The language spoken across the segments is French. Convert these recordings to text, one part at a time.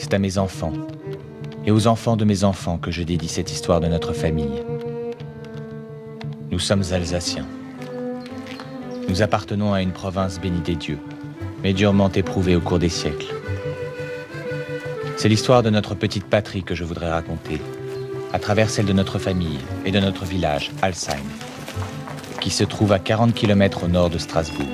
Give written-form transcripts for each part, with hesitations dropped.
C'est à mes enfants et aux enfants de mes enfants que je dédie cette histoire de notre famille. Nous sommes Alsaciens. Nous appartenons à une province bénie des dieux, mais durement éprouvée au cours des siècles. C'est l'histoire de notre petite patrie que je voudrais raconter, à travers celle de notre famille et de notre village, Alzheim, qui se trouve à 40 km au nord de Strasbourg.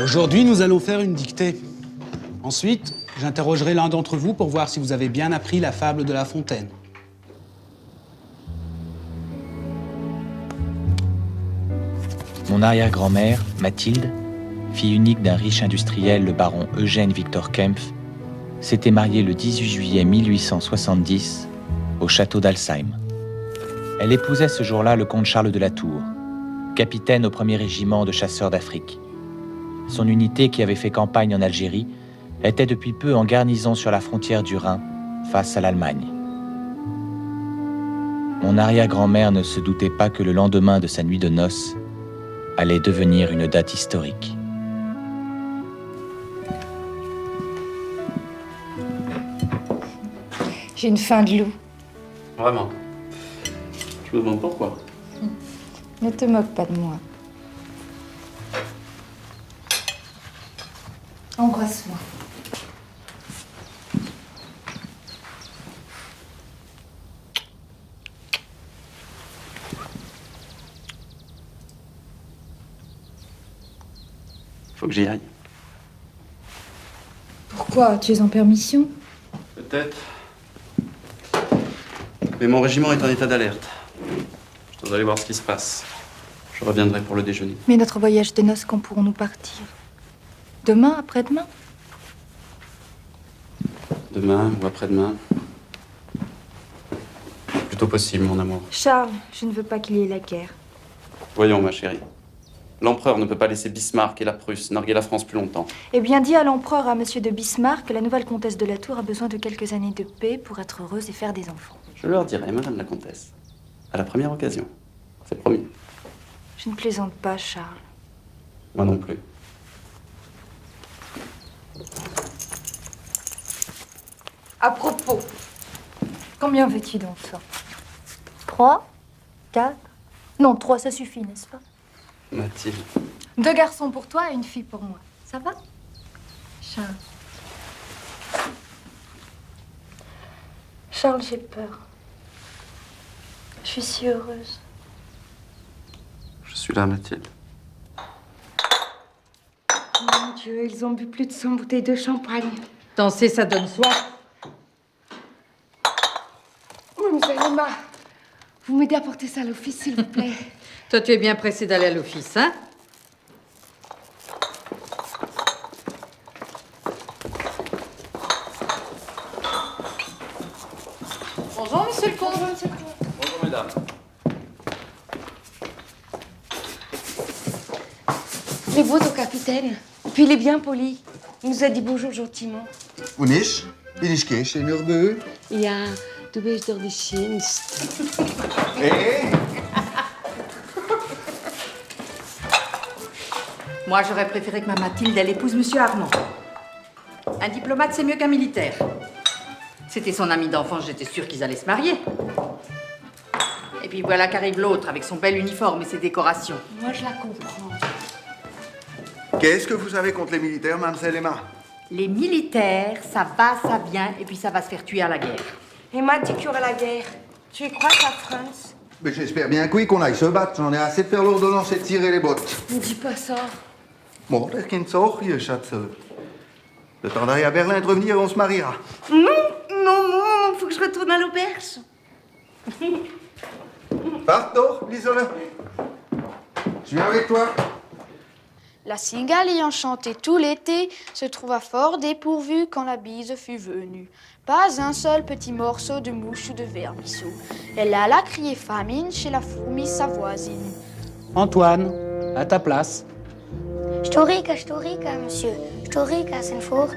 Aujourd'hui, nous allons faire une dictée. Ensuite, j'interrogerai l'un d'entre vous pour voir si vous avez bien appris la fable de La Fontaine. Mon arrière-grand-mère, Mathilde, fille unique d'un riche industriel, le baron Eugène Victor Kempf, s'était mariée le 18 juillet 1870 au château d'Alzheim. Elle épousait ce jour-là le comte Charles de la Tour, capitaine au 1er régiment de chasseurs d'Afrique. Son unité, qui avait fait campagne en Algérie, était depuis peu en garnison sur la frontière du Rhin, face à l'Allemagne. Mon arrière-grand-mère ne se doutait pas que le lendemain de sa nuit de noces allait devenir une date historique. J'ai une faim de loup. Vraiment? Je me demande pourquoi. Ne te moque pas de moi. Embrasse-moi. Faut que j'y aille. Pourquoi? Tu es en permission? Peut-être. Mais mon régiment est en état d'alerte. Je dois aller voir ce qui se passe. Je reviendrai pour le déjeuner. Mais notre voyage de noces, quand pourrons-nous partir? Demain, après-demain? Demain ou après-demain. Plutôt possible, mon amour. Charles, je ne veux pas qu'il y ait la guerre. Voyons, ma chérie. L'empereur ne peut pas laisser Bismarck et la Prusse narguer la France plus longtemps. Eh bien, dis à l'empereur, à monsieur de Bismarck, que la nouvelle comtesse de la Tour a besoin de quelques années de paix pour être heureuse et faire des enfants. Je leur dirai, madame la comtesse. À la première occasion. C'est promis. Je ne plaisante pas, Charles. Moi non plus. À propos, combien veux-tu d'enfants? 3? 4? Non, 3, ça suffit, n'est-ce pas? Mathilde. 2 garçons pour toi et une fille pour moi. Ça va? Charles. Charles, j'ai peur. Je suis si heureuse. Je suis là, Mathilde. Mon Dieu, ils ont bu plus de 100 bouteilles de champagne. Danser, ça donne soif. Mademoiselle Emma, vous m'aidez à porter ça à l'office, s'il vous plaît. Toi, tu es bien pressée d'aller à l'office, hein? Bonjour, monsieur le comte. Bonjour, mesdames. Il est beau, ton capitaine. Puis il est bien poli. Il nous a dit bonjour gentiment. Und ich? Bin ich gehst in Urbö? Ja, du bist doch die Schönste. Hey! Moi, j'aurais préféré que ma Mathilde, elle épouse monsieur Armand. Un diplomate, c'est mieux qu'un militaire. C'était son ami d'enfance, j'étais sûre qu'ils allaient se marier. Et puis voilà qu'arrive l'autre avec son bel uniforme et ses décorations. Moi, je la comprends. Qu'est-ce que vous avez contre les militaires, mademoiselle Emma? Les militaires, ça va, ça vient, et puis ça va se faire tuer à la guerre. Emma dit qu'il y aura la guerre. Tu y crois, ta France? Mais j'espère bien que oui, qu'on aille se battre. J'en ai assez de faire l'ordonnance et de tirer les bottes. Ne dis pas ça. Bon, das Kind auch hier, Schatz. Le temps d'aller à Berlin et de revenir, on se mariera. Non, faut que je retourne à l'auberge. Wart doch, Lieserle. Je viens avec toi. La cigale ayant chanté tout l'été se trouva fort dépourvue quand la bise fut venue. Pas un seul petit morceau de mouche ou de vermisseau. Elle alla crier famine chez la fourmi sa voisine. Antoine, à ta place. Storica, monsieur. Storica sind fort.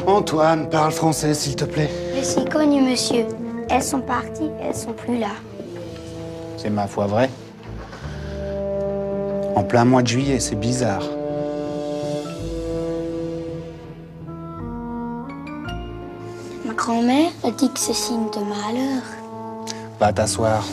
Antoine, parle français, s'il te plaît. Je suis connu, monsieur. Elles sont parties, elles sont plus là. C'est ma foi vrai. En plein mois de juillet, c'est bizarre. Ma grand-mère a dit que c'est signe de malheur. Va t'asseoir.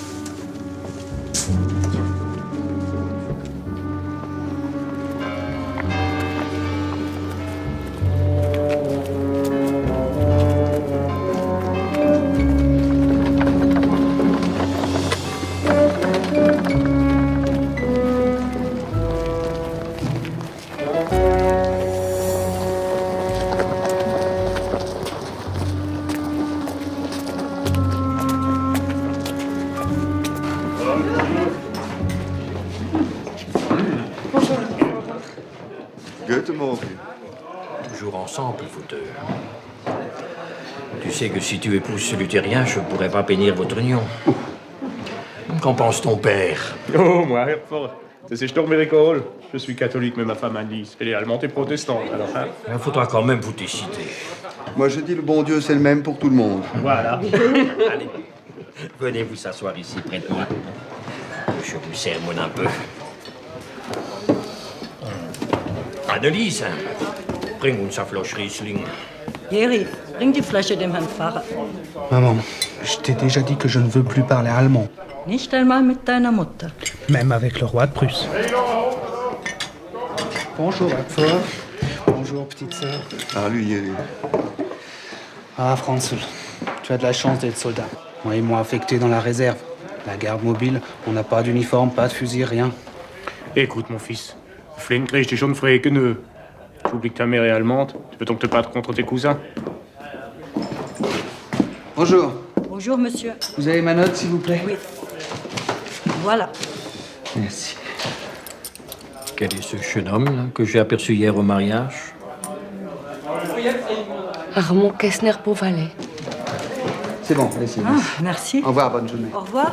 Guten Morgen. Toujours ensemble, vous deux. Tu sais que si tu épouses ce luthérien, je ne pourrai pas bénir votre union. Qu'en pense ton père? Oh, moi, das ist doch miracle. Je suis catholique, mais ma femme Alice, elle est allemande et protestante, alors hein. Il faudra quand même vous décider. Moi, je dis le bon Dieu, c'est le même pour tout le monde. Voilà. Allez, venez vous asseoir ici près de moi. Je vous sermonne un peu. Anneliese, bring uns ein Flasch Riesling. Jerry, bring die Flasche dem Herrn Pfarrer. Maman, je t'ai déjà dit que je ne veux plus parler allemand. Nicht einmal mit deiner Mutter. Même avec le roi de Prusse. Bonjour, Apfel. Bonjour, petite sœur. Ah, lui, il est... Ah, Franzl, tu as de la chance d'être soldat. Moi, ils m'ont affecté dans la réserve. La garde mobile, on n'a pas d'uniforme, pas de fusil, rien. Écoute, mon fils, Flynn kriegt dich schon frei genug. Tu oublies que ta mère est allemande, tu peux donc te battre contre tes cousins. Bonjour. Bonjour, monsieur. Vous avez ma note, s'il vous plaît? Oui. Voilà. Merci. Quel est ce jeune homme là, que j'ai aperçu hier au mariage? Armand Kessner-Beauvalet. C'est bon, allez, Ah, merci. Au revoir, bonne journée. Au revoir.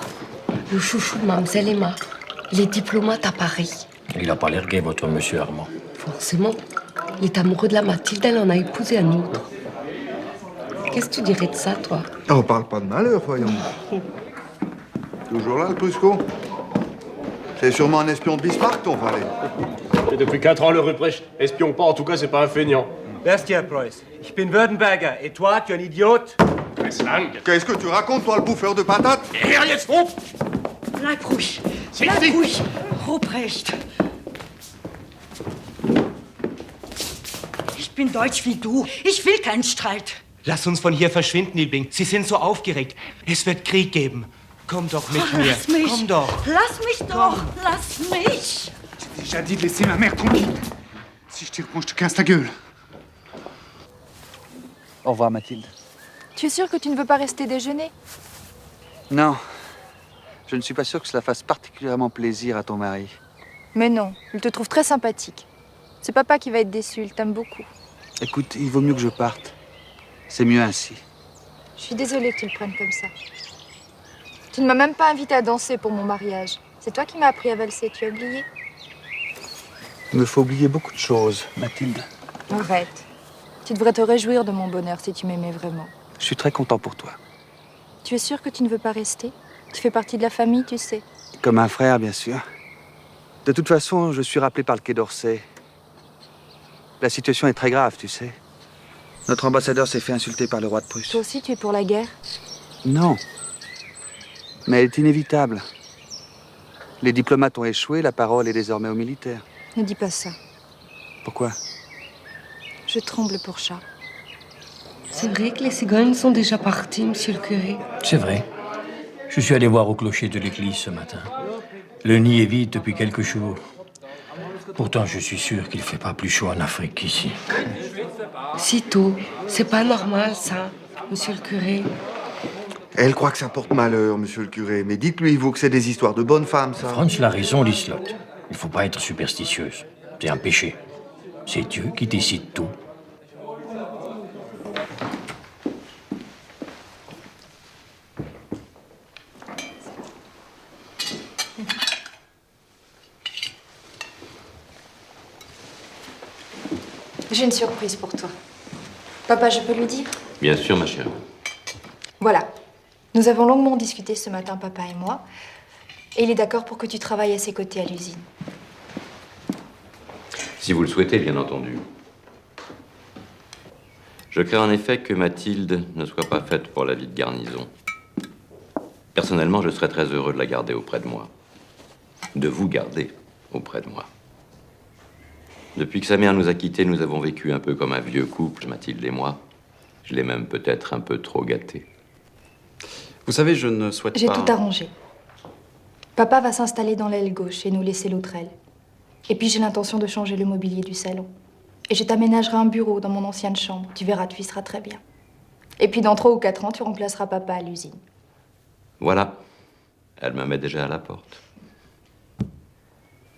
Le chouchou de Mademoiselle Emma. Il est diplomate à Paris. Il n'a pas l'air gai, votre monsieur Armand. Forcément. Il est amoureux de la Mathilde, elle en a épousé un autre. Qu'est-ce que tu dirais de ça, toi? On parle pas de malheur, voyons. Toujours là, le Prusco? C'est sûrement un espion de Bismarck, ton valet. Et depuis 4 ans, le Ruprecht espion pas, en tout cas, c'est pas un feignant. Bestia, Preuß. Ich bin Württemberger. Et toi, tu es un idiote? Qu'est-ce que tu racontes, toi, le bouffeur de patates? Hör jetzt auf! Bleib ruhig. Bleib ruhig. Ruprecht. Ich bin deutsch wie du. Ich will keinen Streit. Lass uns von hier verschwinden, Liebling. Sie sind so aufgeregt. Es wird Krieg geben. Komm doch mit mir. Lass mich. Komm doch. Lass mich doch. Lass mich. J'ai déjà dit de laisser ma mère tranquille. Si je t'y reprends, je te casse ta gueule. Au revoir, Mathilde. Tu es sûr que tu ne veux pas rester déjeuner? Non. Je ne suis pas sûr que cela fasse particulièrement plaisir à ton mari. Mais non, il te trouve très sympathique. C'est papa qui va être déçu, il t'aime beaucoup. Écoute, il vaut mieux que je parte. C'est mieux ainsi. Je suis désolée que tu le prennes comme ça. Tu ne m'as même pas invité à danser pour mon mariage. C'est toi qui m'as appris à valser, tu as oublié? Il me faut oublier beaucoup de choses, Mathilde. Arrête. Tu devrais te réjouir de mon bonheur si tu m'aimais vraiment. Je suis très content pour toi. Tu es sûr que tu ne veux pas rester? Tu fais partie de la famille, tu sais. Comme un frère, bien sûr. De toute façon, je suis rappelé par le Quai d'Orsay. La situation est très grave, tu sais. Notre ambassadeur s'est fait insulter par le roi de Prusse. Toi aussi, tu es pour la guerre? Non. Mais elle est inévitable. Les diplomates ont échoué, la parole est désormais aux militaires. Ne dis pas ça. Pourquoi? Je tremble pour Charles. C'est vrai que les cigognes sont déjà parties, monsieur le curé. C'est vrai. Je suis allé voir au clocher de l'église ce matin. Le nid est vide depuis quelques jours. Pourtant, je suis sûr qu'il ne fait pas plus chaud en Afrique qu'ici. Si tôt, c'est pas normal, ça, monsieur le curé. Elle croit que ça porte malheur, monsieur le curé. Mais dites-lui, vous, que c'est des histoires de bonnes femmes, ça. Franz l'a raison, Liselotte. Il faut pas être superstitieuse. C'est un péché. C'est Dieu qui décide tout. J'ai une surprise pour toi. Papa, je peux lui dire? Bien sûr, ma chérie. Voilà. Nous avons longuement discuté ce matin, papa et moi. Et il est d'accord pour que tu travailles à ses côtés à l'usine. Si vous le souhaitez, bien entendu. Je crains en effet que Mathilde ne soit pas faite pour la vie de garnison. Personnellement, je serais très heureux de la garder auprès de moi. De vous garder auprès de moi. Depuis que sa mère nous a quittés, nous avons vécu un peu comme un vieux couple, Mathilde et moi. Je l'ai même peut-être un peu trop gâté. Vous savez, je ne souhaite pas... J'ai tout arrangé. Papa va s'installer dans l'aile gauche et nous laisser l'autre aile. Et puis j'ai l'intention de changer le mobilier du salon. Et je t'aménagerai un bureau dans mon ancienne chambre. Tu verras, tu y seras très bien. Et puis dans 3 ou 4 ans, tu remplaceras papa à l'usine. Voilà. Elle me met déjà à la porte.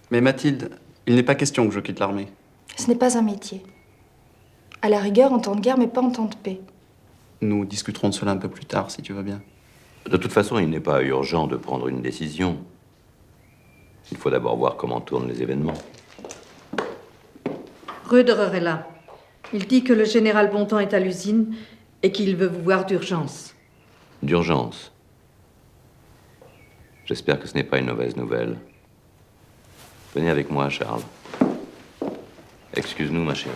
Mais Mathilde, il n'est pas question que je quitte l'armée. Ce n'est pas un métier. À la rigueur, en temps de guerre, mais pas en temps de paix. Nous discuterons de cela un peu plus tard, si tu veux bien. De toute façon, il n'est pas urgent de prendre une décision. Il faut d'abord voir comment tournent les événements. Röderer est là. Il dit que le général Bontemps est à l'usine et qu'il veut vous voir d'urgence. D'urgence. J'espère que ce n'est pas une mauvaise nouvelle. Venez avec moi, Charles. Excuse-nous, ma chérie.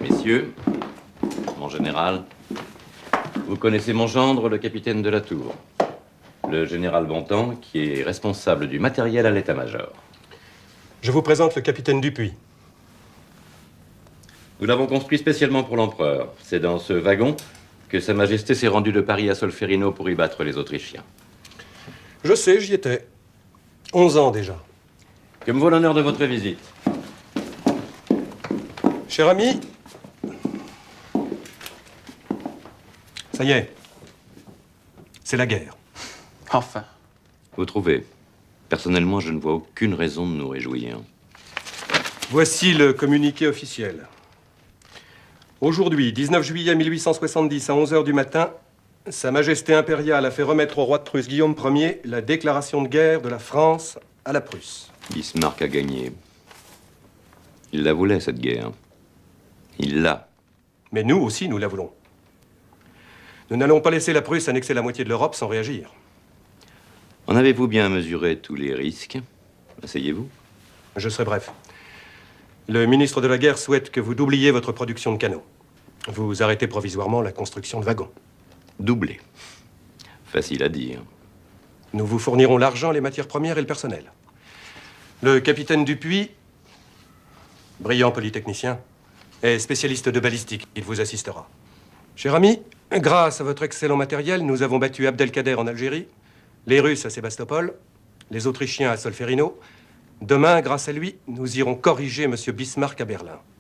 Messieurs, mon général, vous connaissez mon gendre, le capitaine de la Tour, le général Bontemps, qui est responsable du matériel à l'état-major. Je vous présente le capitaine Dupuis. Nous l'avons construit spécialement pour l'empereur. C'est dans ce wagon que Sa Majesté s'est rendue de Paris à Solferino pour y battre les Autrichiens. Je sais, j'y étais. 11 ans déjà. Que me vaut l'honneur de votre visite? Cher ami, ça y est, c'est la guerre. Enfin. Vous trouvez? Personnellement, je ne vois aucune raison de nous réjouir. Voici le communiqué officiel. Aujourd'hui, 19 juillet 1870, à 11h du matin, Sa Majesté impériale a fait remettre au roi de Prusse Guillaume Ier la déclaration de guerre de la France à la Prusse. Bismarck a gagné. Il la voulait, cette guerre. Il l'a. Mais nous aussi, nous la voulons. Nous n'allons pas laisser la Prusse annexer la moitié de l'Europe sans réagir. En avez-vous bien mesuré tous les risques? Asseyez-vous. Je serai bref. Le ministre de la Guerre souhaite que vous doubliez votre production de canons. Vous arrêtez provisoirement la construction de wagons. Doubler. Facile à dire. Nous vous fournirons l'argent, les matières premières et le personnel. Le capitaine Dupuis, brillant polytechnicien, est spécialiste de balistique. Il vous assistera. Cher ami, grâce à votre excellent matériel, nous avons battu Abdelkader en Algérie, les Russes à Sébastopol, les Autrichiens à Solferino. Demain, grâce à lui, nous irons corriger M. Bismarck à Berlin.